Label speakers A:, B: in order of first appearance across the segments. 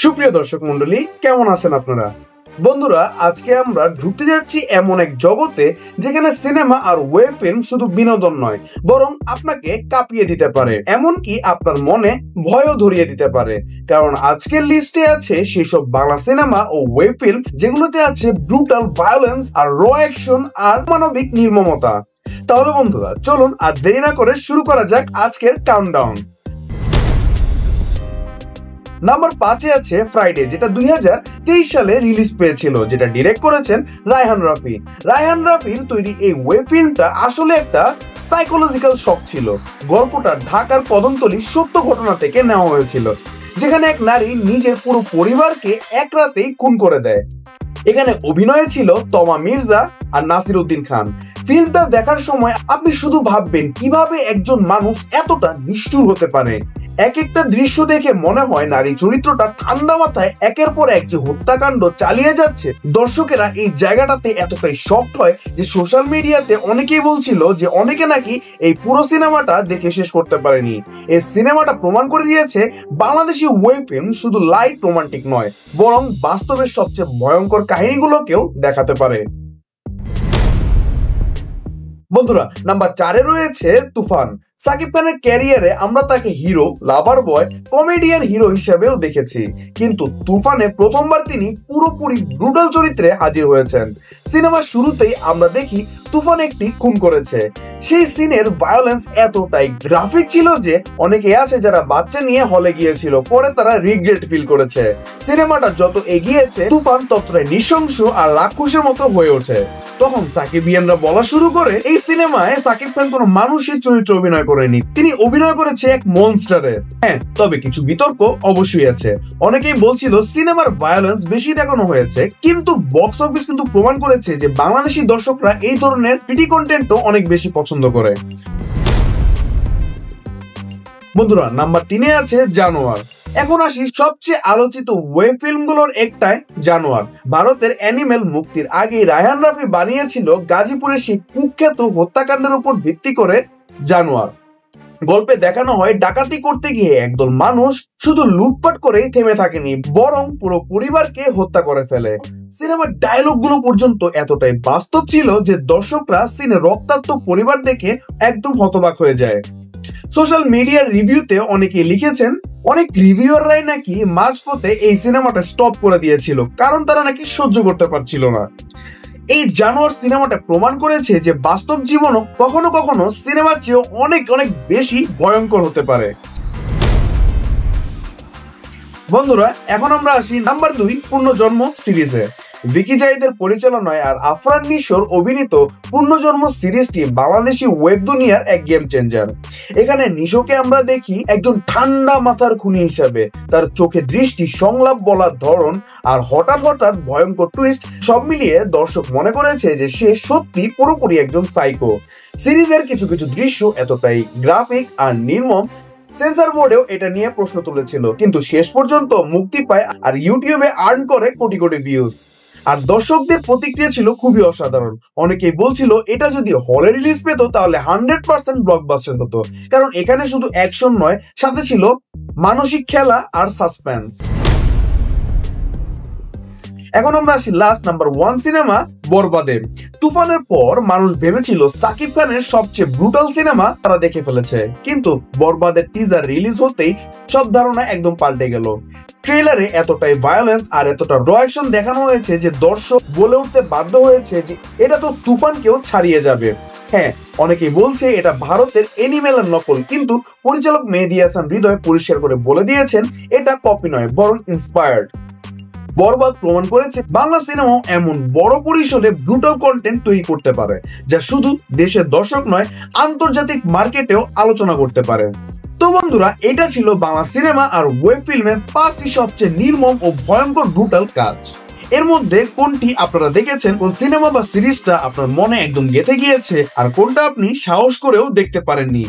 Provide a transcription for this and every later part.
A: সুপ্রিয় দর্শক মন্ডলী, কেমন আছেন আপনারা? বন্ধুরা, আজকে আমরা ঢুকতে যাচ্ছি এমন এক জগতে যেখানে সিনেমা আর ওয়েব ফিল্ম শুধু বিনোদন নয়, বরং আপনাকে কাঁপিয়ে দিতে পারে, এমনকি আপনার মনে ভয়ও ধরিয়ে দিতে পারে। কারণ আজকের লিস্টে আছে সেসব বাংলা সিনেমা ও ওয়েব ফিল্ম যেগুলোতে আছে ব্রুটাল ভায়োলেন্স আর র অ্যাকশন আর মানবিক নির্মমতা। তাহলে বন্ধুরা, চলুন আর দেরি না করে শুরু করা যাক আজকের কাউন্টডাউন। নাম্বার 5-এ আছে ফ্রাইডে, যেটা 2023 সালে রিলিজ পেয়েছিল, যেটা ডিরেক্ট করেছেন রায়হান রাফি। রায়হান রাফির তৈরি এই ওয়েব ফিল্মটা আসলে একটা সাইকোলজিক্যাল শক ছিল। গল্পটা ঢাকার কদমতলী সত্য ঘটনা থেকে নেওয়া হয়েছিল, যেখানে এক নারী নিজের পুরো পরিবারকে এক রাতেই খুন করে দেয়। এখানে অভিনয়ে ছিল তমা মির্জা আর নাসির উদ্দিন খান। ফিল্মটা দেখার সময় আপনি শুধু ভাববেন কিভাবে একজন মানুষ এতটা নিষ্ঠুর হতে পারে। এক একটা দৃশ্য দেখে মনে হয় নারী চরিত্রটা ঠান্ডা মাথায় একের পর এক যে হত্যাকাণ্ড চালিয়ে যাচ্ছে, দর্শকেরা এই জায়গাটাতে এতটাই শকড হয় যে সোশ্যাল মিডিয়াতে অনেকেই বলছিল যে অনেকে নাকি এই পুরো সিনেমাটা দেখে শেষ করতে পারেনি। এই সিনেমাটা প্রমাণ করে দিয়েছে বাংলাদেশি ওয়েব ফিল্ম শুধু লাইট রোমান্টিক নয়, বরং বাস্তবের সবচেয়ে ভয়ঙ্কর কাহিনীগুলোকেও দেখাতে পারে। বন্ধুরা, নাম্বার 4-এ রয়েছে তুফান। সাকিব খানের ক্যারিয়ারে আমরা তাকে হিরো, লাভার বয়, কমেডিয়ান হিরো হিসেবেও দেখেছি, কিন্তু তুফানে প্রথমবার তিনি পুরোপুরি ব্রুটাল চরিত্রে হাজির হয়েছেন। সিনেমার শুরুতেই আমরা দেখি তুফান একটি খুন করেছে। সেই সিনের ভায়োলেন্স এতটাই গ্রাফিক ছিল যে অনেকে আছে যারা বাচ্চা নিয়ে হলে গিয়েছিল, পরে তারা রিগ্রেট ফিল করেছে। সিনেমাটা যত এগিয়েছে তুফান ততটাই নৃশংস আর রাক্ষসের মতো হয়ে ওঠে। তখন সাকিবিয়ানরা বলা শুরু করে এই সিনেমায় সাকিব খান কোনো মানুষের চরিত্রে অভিনয় করেনি, তিনি অভিনয় করেছে এক মনস্টারের। হ্যাঁ, তবে কিছু বিতর্ক অবশ্যই আছে। অনেকেই বলছিল সিনেমার ভায়োলেন্স বেশি দেখানো হয়েছে, কিন্তু বক্স অফিস কিন্তু প্রমাণ করেছে যে বাংলাদেশি দর্শকরা এই ধরনের পিটি কন্টেন্টও অনেক বেশি পছন্দ করে। বন্ধুরা, নাম্বার 3-এ আছে জানোয়ার। এখন আসি সবচেয়ে আলোচিত ওয়েব ফিল্মগুলোর একটাই, জানোয়ার। ভারতের অ্যানিমেল মুক্তির আগে রায়হান রাফি বানিয়েছিল গাজীপুরের সেই কুখ্যাত হত্যাকাণ্ডের উপর ভিত্তি করে জানোয়ার। গল্পে দেখানো হয় ডাকাতি করতে গিয়ে একদল মানুষ শুধু লুটপাট করেই থেমে থাকেনি, বরং পুরো পরিবারকে হত্যা করে ফেলে। সিনেমার ডায়লগগুলো পর্যন্ত এতটাই বাস্তব ছিল যে দর্শকরা সিনে রক্তাক্ত পরিবার দেখে একদম হতবাক হয়ে যায়। সোশ্যাল মিডিয়ার রিভিউতে অনেকে লিখেছেন অনেক রিভিউয়াররাই নাকি মাঝপথে এই সিনেমাটা স্টপ করে দিয়েছিল, কারণ তারা নাকি সহ্য করতে পারছিল না। এই জানোয়ার সিনেমাটা প্রমাণ করেছে যে বাস্তব জীবনও কখনো কখনো সিনেমার চেয়ে অনেক অনেক বেশি ভয়ঙ্কর হতে পারে। বন্ধুরা, এখন আমরা আসি নাম্বার 2 পুনর্জন্ম সিরিজে। ভিকি জাহিদের পরিচালনায় আর আফরান নিশোর অভিনীত পুনর্জন্ম সিরিজটি বাংলাদেশি ওয়েব দুনিয়ার এক গেম চেঞ্জার। এখানে নিশোকে আমরা দেখি একজন ঠান্ডা মাথার খুনি হিসাবে। তার চোখে দৃষ্টি, সংলাপ বলার ধরন আর হঠাৎ হঠাৎ ভয়ঙ্কর টুইস্ট সব মিলিয়ে দর্শক মনে করেছে যে সে সত্যি পুরোপুরি একজন সাইকো। সিরিজের কিছু কিছু দৃশ্য এতটাই গ্রাফিক আর নির্মম, সেন্সর বোর্ডেও এটা নিয়ে প্রশ্ন তুলেছিল, কিন্তু শেষ পর্যন্ত মুক্তি পায় আর ইউটিউবে আর্ন করে কোটি কোটি ভিউজ। আর দর্শকদের প্রতিক্রিয়া ছিল খুবই অসাধারণ। অনেকেই বলছিল এটা যদি হলে রিলিজ পেত তাহলে 100% ব্লকবাস্টার হতো, কারণ এখানে শুধু অ্যাকশন নয়, সাথে ছিল মানসিক খেলা আর সাসপেন্স। এখন আমরা আসি লাস্ট নাম্বার 1 সিনেমা বরবাদে। তুফানের পর মানুষ ভেবেছিল সাকিব খানের সবচেয়ে ব্রুটাল সিনেমা তারা দেখে ফেলেছে, কিন্তু বরবাদের টিজার রিলিজ হতেই সব ধারণা একদম পাল্টে গেল। ট্রেলারে এতটাই ভায়োলেন্স আর এতটা র অ্যাকশন দেখানো হয়েছে যে দর্শক বলে উঠতে বাধ্য হয়েছে যে এটা তো তুফানকেও ছাড়িয়ে যাবে। হ্যাঁ, অনেকেই বলছে এটা ভারতের অ্যানিমেলের নকল, কিন্তু পরিচালক মেহেদী হাসান হৃদয় পরিষ্কার করে বলে দিয়েছেন এটা কপি নয়, বরং ইন্সপায়ার্ড। বরবাদ প্রমাণ করেছে বাংলা সিনেমাও এমন বড় পরিসরে ব্রুটাল কন্টেন্ট তৈরি করতে পারে, যা শুধু দেশের দর্শক নয়, আন্তর্জাতিক মার্কেটেও আলোচনা করতে পারে। তো বন্ধুরা, এটা ছিল বাংলা সিনেমা আর ওয়েব ফিল্মের 5টি সবচেয়ে নির্মম ও ভয়ঙ্কর ব্রুটাল কাজ। এর মধ্যে কোনটি আপনারা দেখেছেন, কোন সিনেমা বা সিরিজটা আপনার মনে একদম গেঁথে গিয়েছে, আর কোনটা আপনি সাহস করেও দেখতে পারেননি,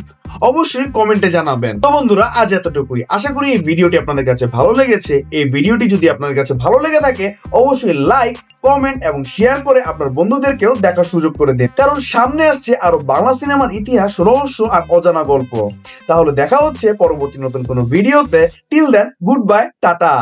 A: অবশ্যই কমেন্টে জানাবেন। তো বন্ধুরা, আজ এতটুকুই। আশা করি এই ভিডিওটি আপনাদের কাছে ভালো লেগেছে। এই ভিডিওটি যদি আপনাদের কাছে ভালো লেগে থাকে অবশ্যই লাইক, কমেন্ট এবং শেয়ার করে আপনার বন্ধুদেরকেও দেখার সুযোগ করে দিন, কারণ সামনে আসছে আরো বাংলা সিনেমার ইতিহাস, রহস্য আর অজানা গল্প। তাহলে দেখা হচ্ছে পরবর্তী নতুন কোনো ভিডিওতে। Till then, goodbye, tata.